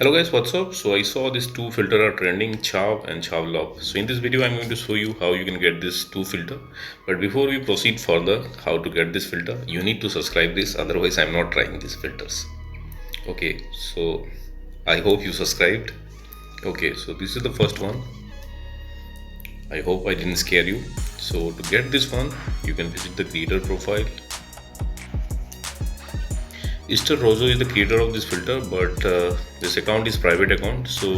Hello guys, what's up? So I saw these two filter are trending, Chav and Chav Luv. So in this video I'm going to show you how you can get this two filter. But before we proceed further how to get this filter, you need to subscribe this, otherwise I'm not trying these filters. Okay, so I hope you subscribed. Okay, so this is the first one. I hope I didn't scare you. So to get this one, you can visit the creator profile. Mr. Rozo is the creator of this filter, but this account is private account, so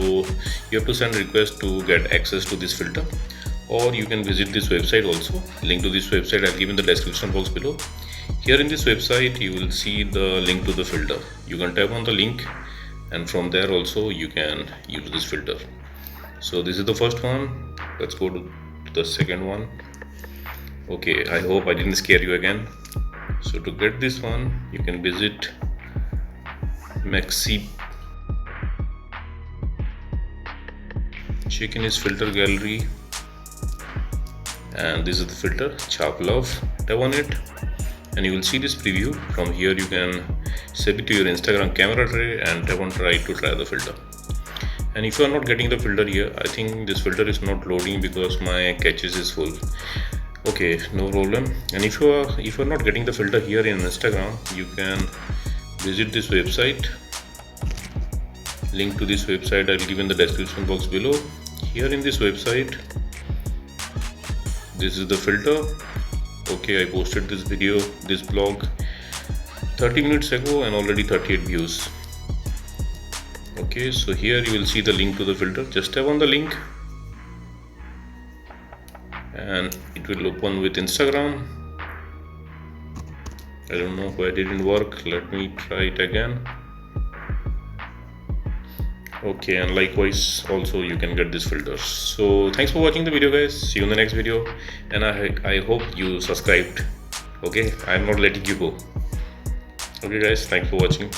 you have to send request to get access to this filter, or you can visit this website also. Link to this website I'll give in the description box below. Here in this website you will see the link to the filter. You can tap on the link and from there also you can use this filter. So this is the first one. Let's go to the second one. Okay, I hope I didn't scare you again. So to get this one, you can visit Maxi, check in his filter gallery, and this is the filter Chav Luv. Tap on it and you will see this preview. From here you can save it to your Instagram camera tray and tap on try to try the filter. And if you are not getting the filter here, I think this filter is not loading because my caches is full. Okay, no problem. And if you are not getting the filter here in Instagram, you can visit this website. Link to this website I'll give in the description box below. Here in this website, this is the filter. Okay, I posted this video, this blog 30 minutes ago and already 38 views. Okay, so here you will see the link to the filter. Just tap on the link and it will open with Instagram. I don't know why it didn't work. Let me try it again. Okay, and likewise also you can get this filter. So thanks for watching the video guys. See you in the next video, and I hope you subscribed. Okay, I'm not letting you go. Okay guys, thanks for watching.